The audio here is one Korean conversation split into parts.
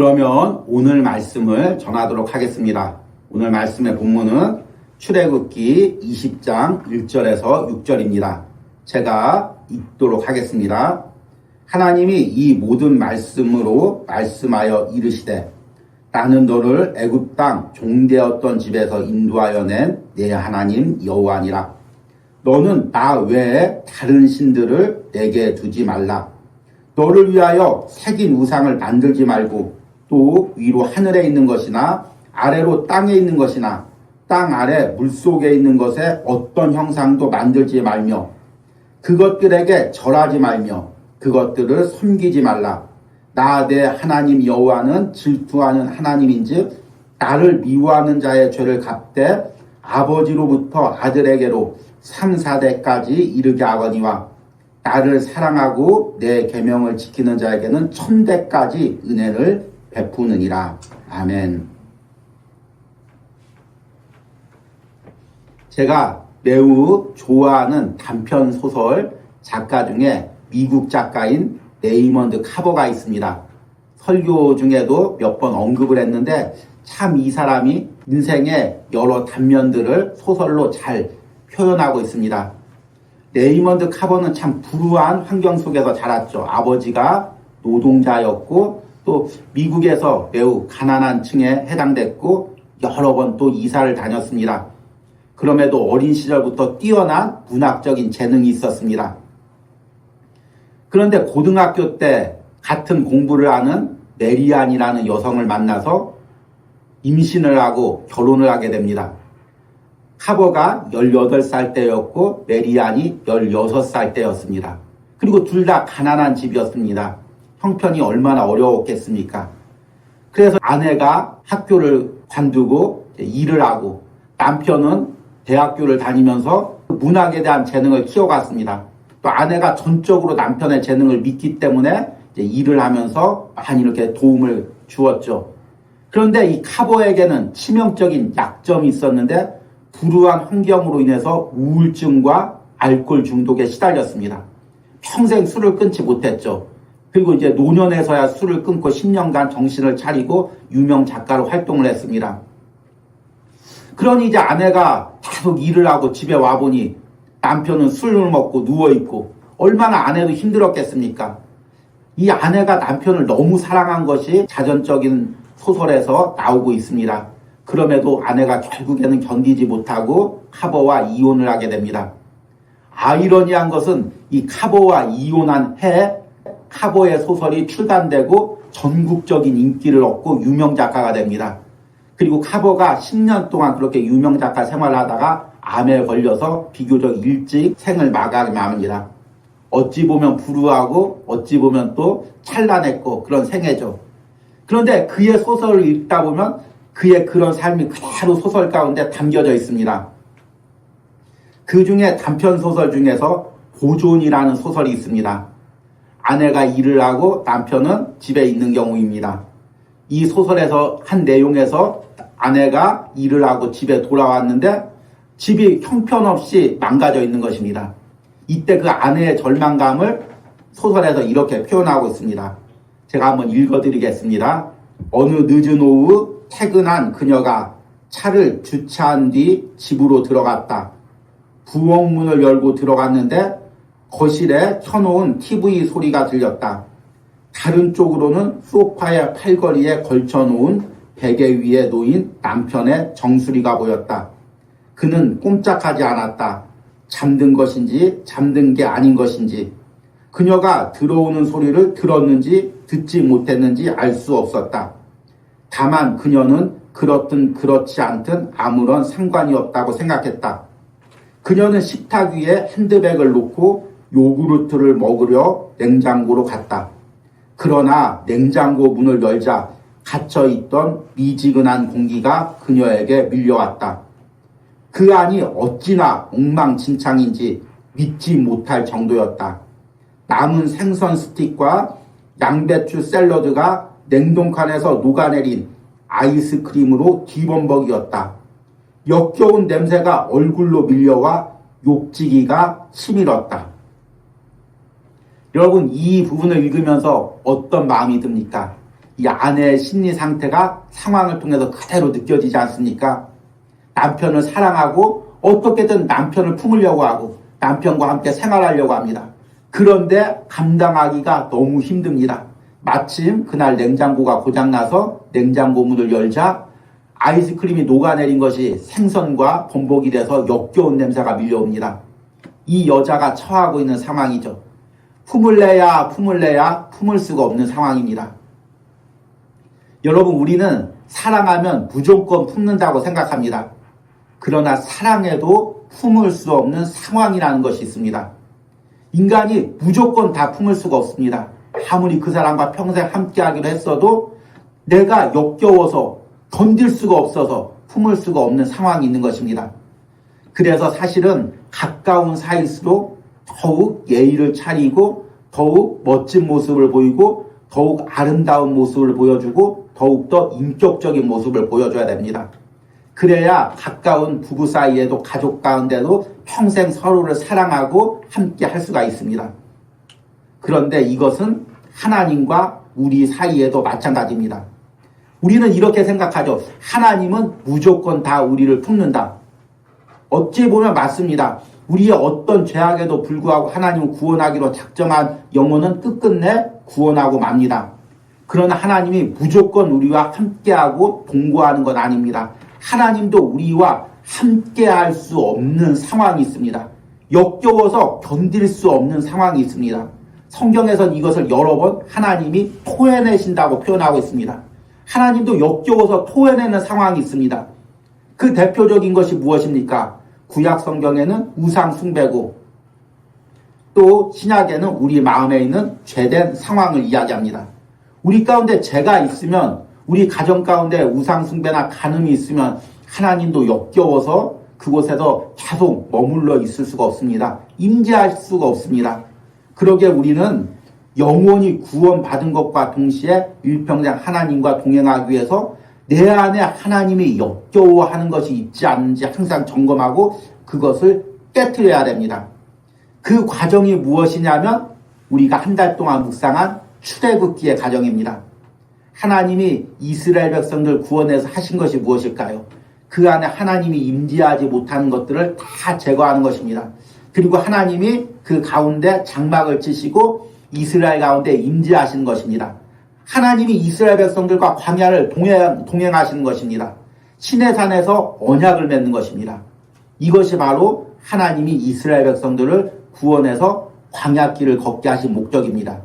그러면 오늘 말씀을 전하도록 하겠습니다. 오늘 말씀의 본문은 출애굽기 20장 1절에서 6절입니다. 제가 읽도록 하겠습니다. 하나님이 이 모든 말씀으로 말씀하여 이르시되 나는 너를 애굽 땅 종되었던 집에서 인도하여 낸 내 하나님 여호와니라. 너는 나 외에 다른 신들을 내게 두지 말라. 너를 위하여 새긴 우상을 만들지 말고 또 위로 하늘에 있는 것이나 아래로 땅에 있는 것이나 땅 아래 물속에 있는 것에 어떤 형상도 만들지 말며 그것들에게 절하지 말며 그것들을 섬기지 말라. 나 내 하나님 여호와는 질투하는 하나님인즉 나를 미워하는 자의 죄를 갚되 아버지로부터 아들에게로 3, 4대까지 이르게 하거니와 나를 사랑하고 내 계명을 지키는 자에게는 1000대까지 은혜를 베푸느니라. 아멘. 제가 매우 좋아하는 단편 소설 작가 중에 미국 작가인 레이먼드 카버가 있습니다. 설교 중에도 몇 번 언급을 했는데 참 이 사람이 인생의 여러 단면들을 소설로 잘 표현하고 있습니다. 레이먼드 카버는 참 불우한 환경 속에서 자랐죠. 아버지가 노동자였고 또 미국에서 매우 가난한 층에 해당됐고 여러 번 또 이사를 다녔습니다. 그럼에도 어린 시절부터 뛰어난 문학적인 재능이 있었습니다. 그런데 고등학교 때 같은 공부를 하는 메리안이라는 여성을 만나서 임신을 하고 결혼을 하게 됩니다. 카버가 18살 때였고 메리안이 16살 때였습니다. 그리고 둘 다 가난한 집이었습니다. 형편이 얼마나 어려웠겠습니까? 그래서 아내가 학교를 관두고 일을 하고 남편은 대학교를 다니면서 문학에 대한 재능을 키워갔습니다. 또 아내가 전적으로 남편의 재능을 믿기 때문에 일을 하면서 많이 이렇게 도움을 주었죠. 그런데 이 카버에게는 치명적인 약점이 있었는데 불우한 환경으로 인해서 우울증과 알코올 중독에 시달렸습니다. 평생 술을 끊지 못했죠. 그리고 이제 노년에서야 술을 끊고 10년간 정신을 차리고 유명 작가로 활동을 했습니다. 그러니 이제 아내가 계속 일을 하고 집에 와보니 남편은 술을 먹고 누워있고 얼마나 아내도 힘들었겠습니까? 이 아내가 남편을 너무 사랑한 것이 자전적인 소설에서 나오고 있습니다. 그럼에도 아내가 결국에는 견디지 못하고 카버와 이혼을 하게 됩니다. 아이러니한 것은 이 카버와 이혼한 해에 카버의 소설이 출간되고 전국적인 인기를 얻고 유명 작가가 됩니다. 그리고 카버가 10년 동안 그렇게 유명 작가 생활을 하다가 암에 걸려서 비교적 일찍 생을 마감하게 합니다. 어찌 보면 불우하고 어찌 보면 또 찬란했고 그런 생애죠. 그런데 그의 소설을 읽다 보면 그의 그런 삶이 그대로 소설 가운데 담겨져 있습니다. 그 중에 단편 소설 중에서 보존이라는 소설이 있습니다. 아내가 일을 하고 남편은 집에 있는 경우입니다. 이 소설에서 한 내용에서 아내가 일을 하고 집에 돌아왔는데 집이 형편없이 망가져 있는 것입니다. 이때 그 아내의 절망감을 소설에서 이렇게 표현하고 있습니다. 제가 한번 읽어드리겠습니다. 어느 늦은 오후 퇴근한 그녀가 차를 주차한 뒤 집으로 들어갔다. 부엌문을 열고 들어갔는데 거실에 켜놓은 TV 소리가 들렸다. 다른 쪽으로는 소파의 팔걸이에 걸쳐놓은 베개 위에 놓인 남편의 정수리가 보였다. 그는 꼼짝하지 않았다. 잠든 것인지 잠든 게 아닌 것인지 그녀가 들어오는 소리를 들었는지 듣지 못했는지 알 수 없었다. 다만 그녀는 그렇든 그렇지 않든 아무런 상관이 없다고 생각했다. 그녀는 식탁 위에 핸드백을 놓고 요구르트를 먹으려 냉장고로 갔다. 그러나 냉장고 문을 열자 갇혀있던 미지근한 공기가 그녀에게 밀려왔다. 그 안이 어찌나 엉망진창인지 믿지 못할 정도였다. 남은 생선 스틱과 양배추 샐러드가 냉동칸에서 녹아내린 아이스크림으로 뒤범벅이었다. 역겨운 냄새가 얼굴로 밀려와 욕지기가 치밀었다. 여러분, 이 부분을 읽으면서 어떤 마음이 듭니까? 이 아내의 심리 상태가 상황을 통해서 그대로 느껴지지 않습니까? 남편을 사랑하고 어떻게든 남편을 품으려고 하고 남편과 함께 생활하려고 합니다. 그런데 감당하기가 너무 힘듭니다. 마침 그날 냉장고가 고장나서 냉장고 문을 열자 아이스크림이 녹아내린 것이 생선과 범벅이 돼서 역겨운 냄새가 밀려옵니다. 이 여자가 처하고 있는 상황이죠. 품을래야 품을 수가 없는 상황입니다. 여러분, 우리는 사랑하면 무조건 품는다고 생각합니다. 그러나 사랑해도 품을 수 없는 상황이라는 것이 있습니다. 인간이 무조건 다 품을 수가 없습니다. 아무리 그 사람과 평생 함께하기로 했어도 내가 역겨워서 견딜 수가 없어서 품을 수가 없는 상황이 있는 것입니다. 그래서 사실은 가까운 사이일수록 더욱 예의를 차리고 더욱 멋진 모습을 보이고 더욱 아름다운 모습을 보여주고 더욱더 인격적인 모습을 보여줘야 됩니다. 그래야 가까운 부부 사이에도 가족 가운데도 평생 서로를 사랑하고 함께 할 수가 있습니다. 그런데 이것은 하나님과 우리 사이에도 마찬가지입니다. 우리는 이렇게 생각하죠. 하나님은 무조건 다 우리를 품는다. 어찌 보면 맞습니다. 우리의 어떤 죄악에도 불구하고 하나님을 구원하기로 작정한 영혼은 끝끝내 구원하고 맙니다. 그러나 하나님이 무조건 우리와 함께하고 동거하는 건 아닙니다. 하나님도 우리와 함께할 수 없는 상황이 있습니다. 역겨워서 견딜 수 없는 상황이 있습니다. 성경에서는 이것을 여러 번 하나님이 토해내신다고 표현하고 있습니다. 하나님도 역겨워서 토해내는 상황이 있습니다. 그 대표적인 것이 무엇입니까? 구약 성경에는 우상 숭배고 또 신약에는 우리 마음에 있는 죄된 상황을 이야기합니다. 우리 가운데 죄가 있으면 우리 가정 가운데 우상 숭배나 간음이 있으면 하나님도 역겨워서 그곳에서 계속 머물러 있을 수가 없습니다. 임재할 수가 없습니다. 그러기에 우리는 영원히 구원받은 것과 동시에 일평생 하나님과 동행하기 위해서 내 안에 하나님이 역겨워하는 것이 있지 않은지 항상 점검하고 그것을 깨트려야 됩니다. 그 과정이 무엇이냐면 우리가 한 달 동안 묵상한 출애굽기의 과정입니다. 하나님이 이스라엘 백성들 구원해서 하신 것이 무엇일까요? 그 안에 하나님이 임재하지 못하는 것들을 다 제거하는 것입니다. 그리고 하나님이 그 가운데 장막을 치시고 이스라엘 가운데 임재하시는 것입니다. 하나님이 이스라엘 백성들과 광야를 동행하시는 것입니다. 시내산에서 언약을 맺는 것입니다. 이것이 바로 하나님이 이스라엘 백성들을 구원해서 광야길을 걷게 하신 목적입니다.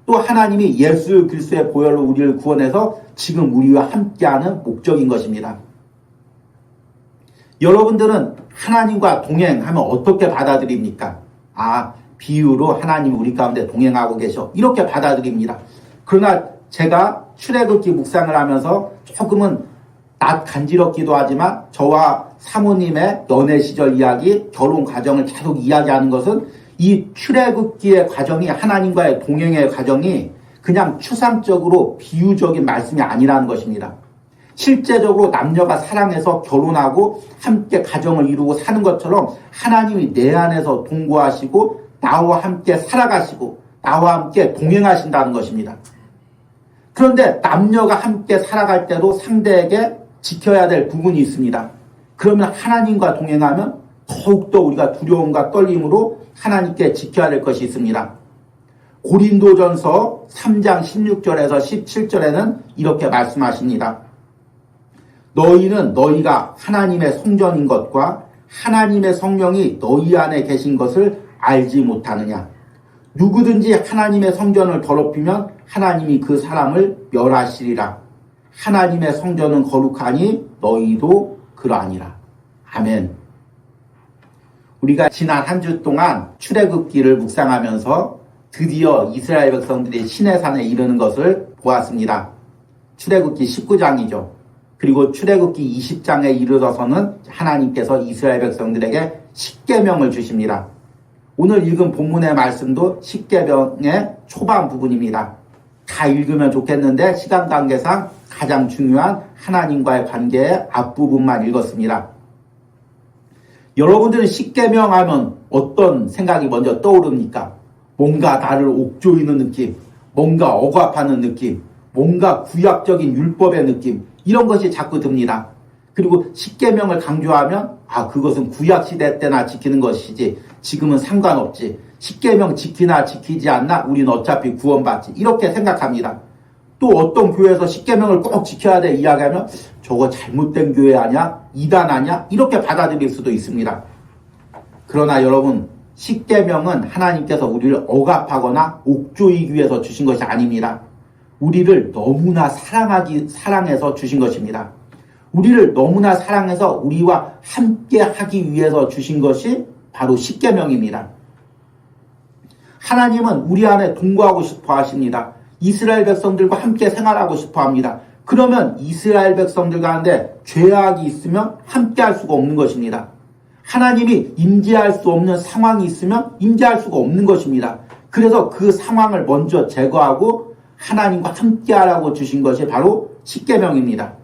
또 하나님이 예수 그리스도의 보혈로 우리를 구원해서 지금 우리와 함께하는 목적인 것입니다. 여러분들은 하나님과 동행하면 어떻게 받아들입니까? 비유로 하나님이 우리 가운데 동행하고 계셔. 이렇게 받아들입니다. 그러나 제가 출애굽기 묵상을 하면서 조금은 낯 간지럽기도 하지만 저와 사모님의 연애 시절 이야기, 결혼 과정을 계속 이야기하는 것은 이 출애굽기의 과정이 하나님과의 동행의 과정이 그냥 추상적으로 비유적인 말씀이 아니라는 것입니다. 실제적으로 남녀가 사랑해서 결혼하고 함께 가정을 이루고 사는 것처럼 하나님이 내 안에서 동거하시고 나와 함께 살아가시고 나와 함께 동행하신다는 것입니다. 그런데 남녀가 함께 살아갈 때도 상대에게 지켜야 될 부분이 있습니다. 그러면 하나님과 동행하면 더욱더 우리가 두려움과 떨림으로 하나님께 지켜야 될 것이 있습니다. 고린도전서 3장 16절에서 17절에는 이렇게 말씀하십니다. 너희는 너희가 하나님의 성전인 것과 하나님의 성령이 너희 안에 계신 것을 알지 못하느냐. 누구든지 하나님의 성전을 더럽히면 하나님이 그 사람을 멸하시리라. 하나님의 성전은 거룩하니 너희도 그러하니라. 아멘. 우리가 지난 한 주 동안 출애굽기를 묵상하면서 드디어 이스라엘 백성들이 시내산에 이르는 것을 보았습니다. 출애굽기 19장이죠. 그리고 출애굽기 20장에 이르러서는 하나님께서 이스라엘 백성들에게 십계명을 주십니다. 오늘 읽은 본문의 말씀도 십계명의 초반 부분입니다. 다 읽으면 좋겠는데 시간 관계상 가장 중요한 하나님과의 관계의 앞부분만 읽었습니다. 여러분들은 십계명 하면 어떤 생각이 먼저 떠오릅니까? 뭔가 나를 옥조이는 느낌, 뭔가 억압하는 느낌, 뭔가 구약적인 율법의 느낌 이런 것이 자꾸 듭니다. 그리고 십계명을 강조하면 그것은 구약 시대 때나 지키는 것이지 지금은 상관없지. 십계명 지키나 지키지 않나 우리는 어차피 구원받지. 이렇게 생각합니다. 또 어떤 교회에서 십계명을 꼭 지켜야 돼 이야기하면 저거 잘못된 교회 아니야? 이단 아니야? 이렇게 받아들일 수도 있습니다. 그러나 여러분, 십계명은 하나님께서 우리를 억압하거나 옥조이기 위해서 주신 것이 아닙니다. 우리를 너무나 사랑해서 주신 것입니다. 우리를 너무나 사랑해서 우리와 함께 하기 위해서 주신 것이 바로 십계명입니다. 하나님은 우리 안에 동거하고 싶어 하십니다. 이스라엘 백성들과 함께 생활하고 싶어 합니다. 그러면 이스라엘 백성들 가운데 죄악이 있으면 함께 할 수가 없는 것입니다. 하나님이 임재할 수 없는 상황이 있으면 임재할 수가 없는 것입니다. 그래서 그 상황을 먼저 제거하고 하나님과 함께 하라고 주신 것이 바로 십계명입니다.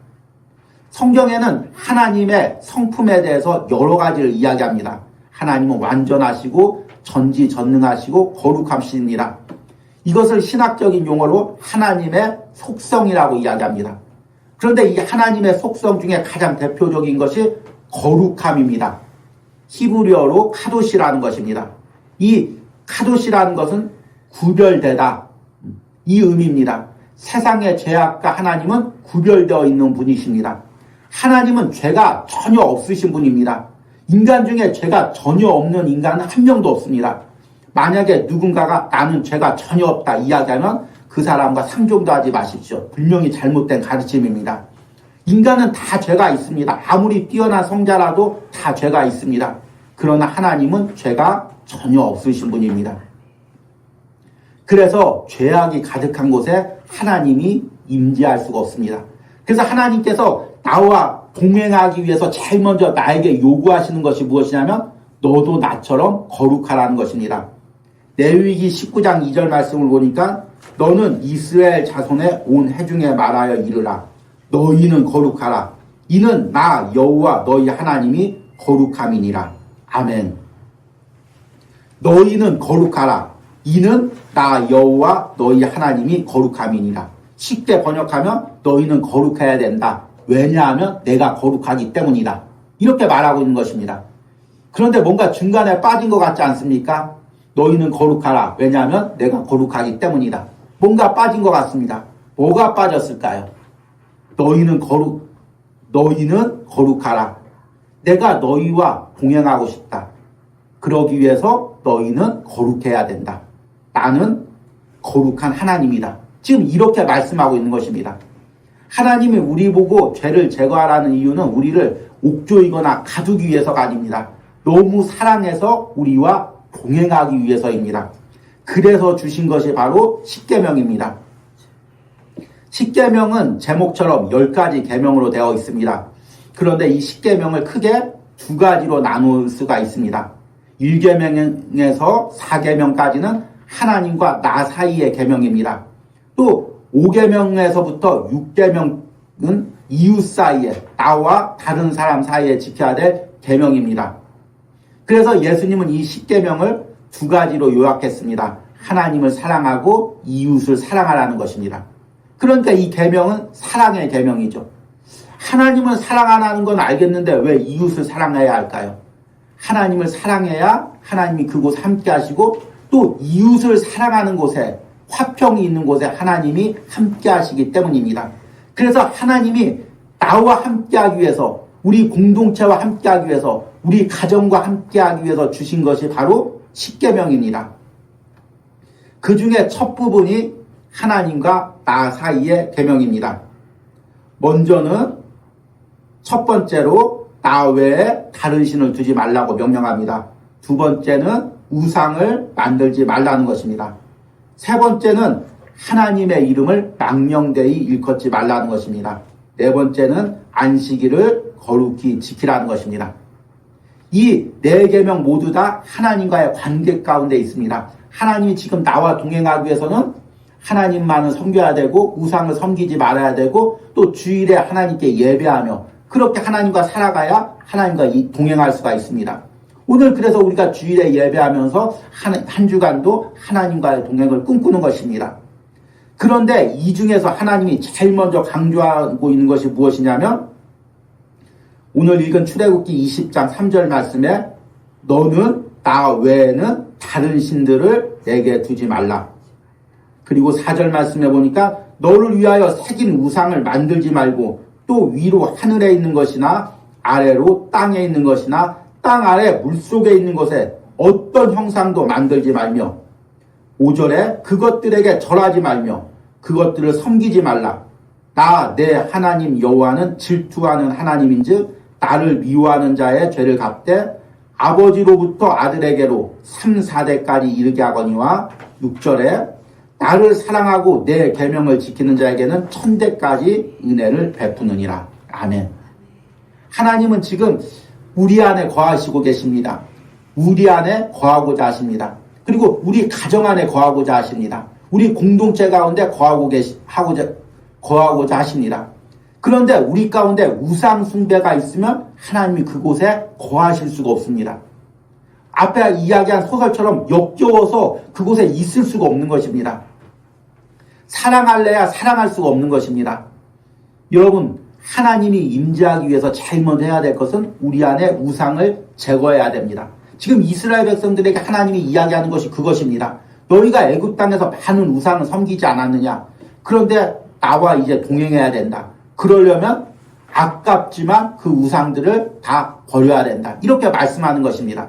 성경에는 하나님의 성품에 대해서 여러 가지를 이야기합니다. 하나님은 완전하시고 전지전능하시고 거룩하십니다. 이것을 신학적인 용어로 하나님의 속성이라고 이야기합니다. 그런데 이 하나님의 속성 중에 가장 대표적인 것이 거룩함입니다. 히브리어로 카도시라는 것입니다. 이 카도시라는 것은 구별되다, 이 의미입니다. 세상의 죄악과 하나님은 구별되어 있는 분이십니다. 하나님은 죄가 전혀 없으신 분입니다. 인간 중에 죄가 전혀 없는 인간은 한 명도 없습니다. 만약에 누군가가 나는 죄가 전혀 없다 이야기하면 그 사람과 상종도 하지 마십시오. 분명히 잘못된 가르침입니다. 인간은 다 죄가 있습니다. 아무리 뛰어난 성자라도 다 죄가 있습니다. 그러나 하나님은 죄가 전혀 없으신 분입니다. 그래서 죄악이 가득한 곳에 하나님이 임재할 수가 없습니다. 그래서 하나님께서 나와 동행하기 위해서 제일 먼저 나에게 요구하시는 것이 무엇이냐면 너도 나처럼 거룩하라는 것입니다. 레위기 19장 2절 말씀을 보니까 너는 이스라엘 자손의 온 회중에 말하여 이르라. 너희는 거룩하라. 이는 나 여호와 너희 하나님이 거룩함이니라. 아멘. 너희는 거룩하라. 이는 나 여호와 너희 하나님이 거룩함이니라. 쉽게 번역하면 너희는 거룩해야 된다. 왜냐하면 내가 거룩하기 때문이다. 이렇게 말하고 있는 것입니다. 그런데 뭔가 중간에 빠진 것 같지 않습니까? 너희는 거룩하라. 왜냐하면 내가 거룩하기 때문이다. 뭔가 빠진 것 같습니다. 뭐가 빠졌을까요? 너희는 거룩하라. 내가 너희와 동행하고 싶다. 그러기 위해서 너희는 거룩해야 된다. 나는 거룩한 하나님이다. 지금 이렇게 말씀하고 있는 것입니다. 하나님이 우리 보고 죄를 제거하라는 이유는 우리를 옥조이거나 가두기 위해서가 아닙니다. 너무 사랑해서 우리와 동행하기 위해서입니다. 그래서 주신 것이 바로 십계명입니다. 십계명은 제목처럼 10가지 계명으로 되어 있습니다. 그런데 이 십계명을 크게 두 가지로 나눌 수가 있습니다. 1계명에서 4계명까지는 하나님과 나 사이의 계명입니다. 또 5계명에서부터 6계명은 이웃 사이에, 나와 다른 사람 사이에 지켜야 될 계명입니다. 그래서 예수님은 이 십계명을 두 가지로 요약했습니다. 하나님을 사랑하고 이웃을 사랑하라는 것입니다. 그러니까 이 계명은 사랑의 계명이죠. 하나님을 사랑하라는 건 알겠는데 왜 이웃을 사랑해야 할까요? 하나님을 사랑해야 하나님이 그곳 함께 하시고 또 이웃을 사랑하는 곳에, 화평이 있는 곳에 하나님이 함께 하시기 때문입니다. 그래서 하나님이 나와 함께 하기 위해서, 우리 공동체와 함께 하기 위해서, 우리 가정과 함께 하기 위해서 주신 것이 바로 십계명입니다. 그 중에 첫 부분이 하나님과 나 사이의 계명입니다. 먼저는 첫 번째로 나 외에 다른 신을 두지 말라고 명령합니다. 두 번째는 우상을 만들지 말라는 것입니다. 세 번째는 하나님의 이름을 망령되이 일컫지 말라는 것입니다. 네 번째는 안식일을 거룩히 지키라는 것입니다. 이 네 계명 모두 다 하나님과의 관계 가운데 있습니다. 하나님이 지금 나와 동행하기 위해서는 하나님만을 섬겨야 되고 우상을 섬기지 말아야 되고 또 주일에 하나님께 예배하며 그렇게 하나님과 살아가야 하나님과 동행할 수가 있습니다. 오늘 그래서 우리가 주일에 예배하면서 한 주간도 하나님과의 동행을 꿈꾸는 것입니다. 그런데 이 중에서 하나님이 제일 먼저 강조하고 있는 것이 무엇이냐면 오늘 읽은 출애굽기 20장 3절 말씀에 너는 나 외에는 다른 신들을 내게 두지 말라. 그리고 4절 말씀에 보니까 너를 위하여 새긴 우상을 만들지 말고 또 위로 하늘에 있는 것이나 아래로 땅에 있는 것이나 땅 아래 물속에 있는 것에 어떤 형상도 만들지 말며 5절에 그것들에게 절하지 말며 그것들을 섬기지 말라. 나 내 하나님 여호와는 질투하는 하나님인즉 나를 미워하는 자의 죄를 갚되 아버지로부터 아들에게로 3, 4대까지 이르게 하거니와 6절에 나를 사랑하고 내 계명을 지키는 자에게는 1000대까지 은혜를 베푸느니라. 아멘. 하나님은 지금 우리 안에 거하시고 계십니다. 우리 안에 거하고자 하십니다. 그리고 우리 가정 안에 거하고자 하십니다. 우리 공동체 가운데 거하고자 하십니다. 그런데 우리 가운데 우상 숭배가 있으면 하나님이 그곳에 거하실 수가 없습니다. 앞에 이야기한 소설처럼 역겨워서 그곳에 있을 수가 없는 것입니다. 사랑할래야 사랑할 수가 없는 것입니다. 여러분, 하나님이 임재하기 위해서 제일 먼저 해야 될 것은 우리 안에 우상을 제거해야 됩니다. 지금 이스라엘 백성들에게 하나님이 이야기하는 것이 그것입니다. 너희가 애굽 땅에서 많은 우상을 섬기지 않았느냐? 그런데 나와 이제 동행해야 된다. 그러려면 아깝지만 그 우상들을 다 버려야 된다. 이렇게 말씀하는 것입니다.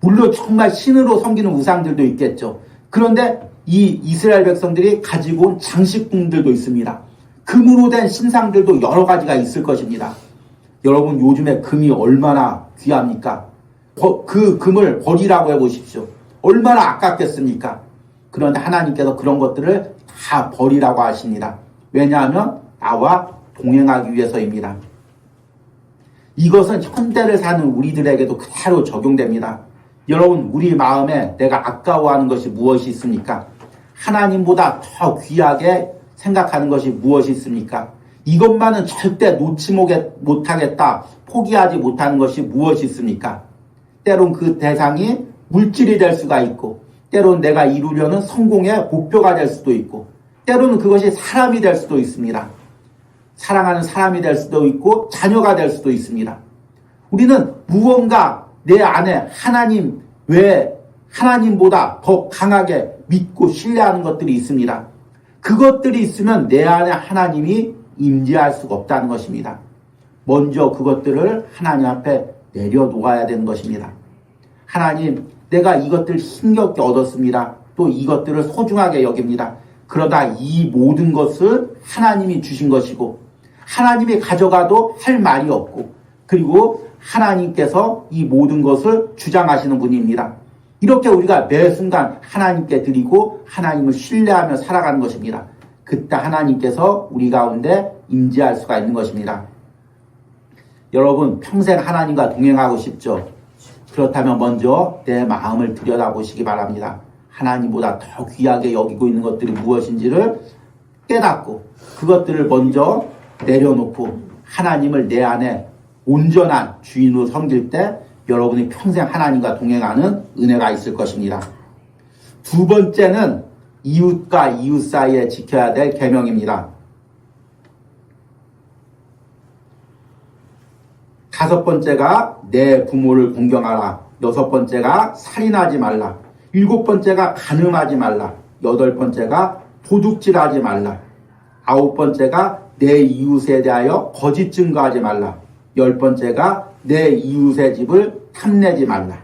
물론 정말 신으로 섬기는 우상들도 있겠죠. 그런데 이 이스라엘 백성들이 가지고 온 장식품들도 있습니다. 금으로 된 신상들도 여러 가지가 있을 것입니다. 여러분, 요즘에 금이 얼마나 귀합니까? 그 금을 버리라고 해보십시오. 얼마나 아깝겠습니까? 그런데 하나님께서 그런 것들을 다 버리라고 하십니다. 왜냐하면 나와 동행하기 위해서입니다. 이것은 현대를 사는 우리들에게도 그대로 적용됩니다. 여러분, 우리 마음에 내가 아까워하는 것이 무엇이 있습니까? 하나님보다 더 귀하게 생각하는 것이 무엇이 있습니까? 이것만은 절대 놓지 못하겠다, 포기하지 못하는 것이 무엇이 있습니까? 때론 그 대상이 물질이 될 수가 있고, 때론 내가 이루려는 성공의 목표가 될 수도 있고, 때로는 그것이 사람이 될 수도 있습니다. 사랑하는 사람이 될 수도 있고 자녀가 될 수도 있습니다. 우리는 무언가 내 안에 하나님 외에 하나님보다 더 강하게 믿고 신뢰하는 것들이 있습니다. 그것들이 있으면 내 안에 하나님이 임재할 수가 없다는 것입니다. 먼저 그것들을 하나님 앞에 내려놓아야 되는 것입니다. 하나님, 내가 이것들 힘겹게 얻었습니다. 또 이것들을 소중하게 여깁니다. 그러다 이 모든 것을 하나님이 주신 것이고 하나님이 가져가도 할 말이 없고, 그리고 하나님께서 이 모든 것을 주장하시는 분입니다. 이렇게 우리가 매 순간 하나님께 드리고 하나님을 신뢰하며 살아가는 것입니다. 그때 하나님께서 우리 가운데 임재할 수가 있는 것입니다. 여러분, 평생 하나님과 동행하고 싶죠? 그렇다면 먼저 내 마음을 들여다보시기 바랍니다. 하나님보다 더 귀하게 여기고 있는 것들이 무엇인지를 깨닫고 그것들을 먼저 내려놓고 하나님을 내 안에 온전한 주인으로 섬길 때 여러분이 평생 하나님과 동행하는 은혜가 있을 것입니다. 두 번째는 이웃과 이웃 사이에 지켜야 될 계명입니다. 다섯 번째가 내 부모를 공경하라. 여섯 번째가 살인하지 말라. 일곱 번째가 간음하지 말라. 여덟 번째가 도둑질하지 말라. 아홉 번째가 내 이웃에 대하여 거짓 증거하지 말라. 열 번째가 내 이웃의 집을 탐내지 말라.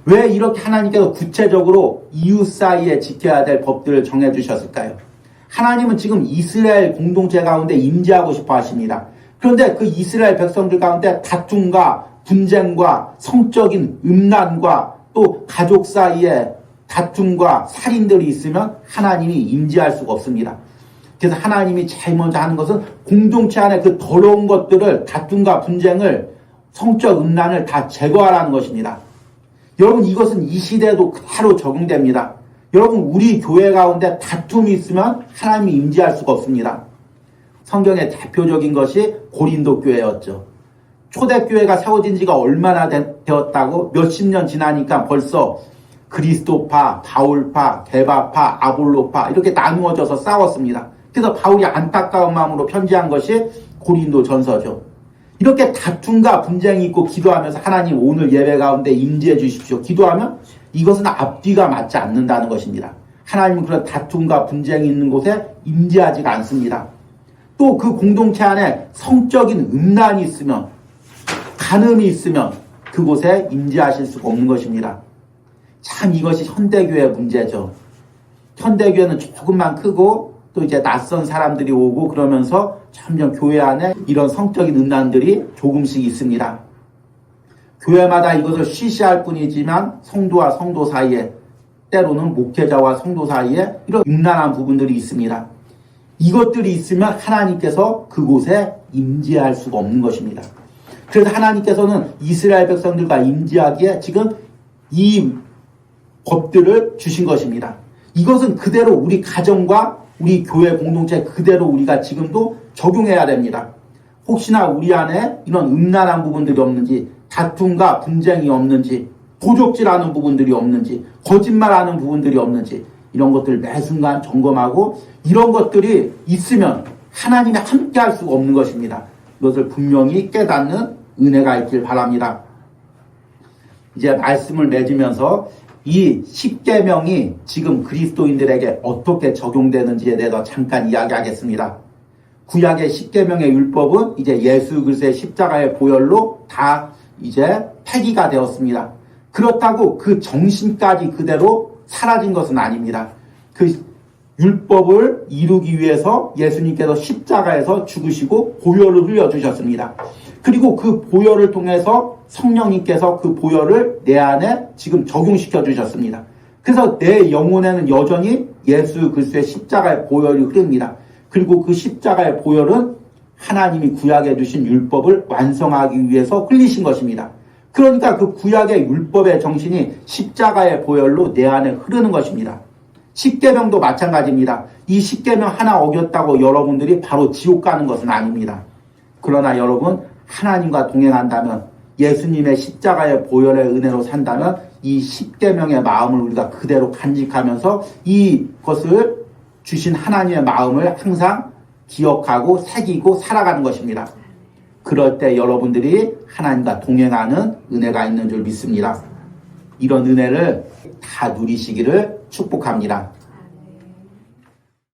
왜 이렇게 하나님께서 구체적으로 이웃 사이에 지켜야 될 법들을 정해주셨을까요? 하나님은 지금 이스라엘 공동체 가운데 임재하고 싶어 하십니다. 그런데 그 이스라엘 백성들 가운데 다툼과 분쟁과 성적인 음란과 또 가족 사이에 다툼과 살인들이 있으면 하나님이 임재할 수가 없습니다. 그래서 하나님이 제일 먼저 하는 것은 공동체 안에 그 더러운 것들을, 다툼과 분쟁을, 성적 음란을 다 제거하라는 것입니다. 여러분, 이것은 이 시대에도 그대로 적용됩니다. 여러분, 우리 교회 가운데 다툼이 있으면 하나님이 임재할 수가 없습니다. 성경의 대표적인 것이 고린도 교회였죠. 초대교회가 세워진 지가 얼마나 되었다고? 몇십 년 지나니까 벌써 그리스도파, 바울파, 게바파, 아볼로파 이렇게 나누어져서 싸웠습니다. 그래서 바울이 안타까운 마음으로 편지한 것이 고린도 전서죠. 이렇게 다툼과 분쟁이 있고 기도하면서 하나님 오늘 예배 가운데 임재해 주십시오. 기도하면 이것은 앞뒤가 맞지 않는다는 것입니다. 하나님은 그런 다툼과 분쟁이 있는 곳에 임재하지가 않습니다. 또 그 공동체 안에 성적인 음란이 있으면, 간음이 있으면 그곳에 임재하실 수가 없는 것입니다. 참 이것이 현대교회 문제죠. 현대교회는 조금만 크고 또 이제 낯선 사람들이 오고 그러면서 점점 교회 안에 이런 성적인 음란들이 조금씩 있습니다. 교회마다 이것을 쉬쉬할 뿐이지만 성도와 성도 사이에, 때로는 목회자와 성도 사이에 이런 음란한 부분들이 있습니다. 이것들이 있으면 하나님께서 그곳에 임재할 수가 없는 것입니다. 그래서 하나님께서는 이스라엘 백성들과 임재하기에 지금 이 법들을 주신 것입니다. 이것은 그대로 우리 가정과 우리 교회 공동체 그대로 우리가 지금도 적용해야 됩니다. 혹시나 우리 안에 이런 음란한 부분들이 없는지, 다툼과 분쟁이 없는지, 도적질하는 부분들이 없는지, 거짓말하는 부분들이 없는지 이런 것들을 매 순간 점검하고 이런 것들이 있으면 하나님이 함께 할 수가 없는 것입니다. 이것을 분명히 깨닫는 은혜가 있길 바랍니다. 이제 말씀을 맺으면서 이 10계명이 지금 그리스도인들에게 어떻게 적용되는지에 대해서 잠깐 이야기하겠습니다. 구약의 10계명의 율법은 이제 예수 그리스도의 십자가의 보혈로 다 이제 폐기가 되었습니다. 그렇다고 그 정신까지 그대로 사라진 것은 아닙니다. 그 율법을 이루기 위해서 예수님께서 십자가에서 죽으시고 보혈을 흘려주셨습니다. 그리고 그 보혈을 통해서 성령님께서 그 보혈을 내 안에 지금 적용시켜 주셨습니다. 그래서 내 영혼에는 여전히 예수 그리스도의 십자가의 보혈이 흐릅니다. 그리고 그 십자가의 보혈은 하나님이 구약에 주신 율법을 완성하기 위해서 흘리신 것입니다. 그러니까 그 구약의 율법의 정신이 십자가의 보혈로 내 안에 흐르는 것입니다. 십계명도 마찬가지입니다. 이 십계명 하나 어겼다고 여러분들이 바로 지옥 가는 것은 아닙니다. 그러나 여러분 하나님과 동행한다면, 예수님의 십자가의 보혈의 은혜로 산다면 이 십계명의 마음을 우리가 그대로 간직하면서 이것을 주신 하나님의 마음을 항상 기억하고 새기고 살아가는 것입니다. 그럴 때 여러분들이 하나님과 동행하는 은혜가 있는 줄 믿습니다. 이런 은혜를 다 누리시기를 축복합니다.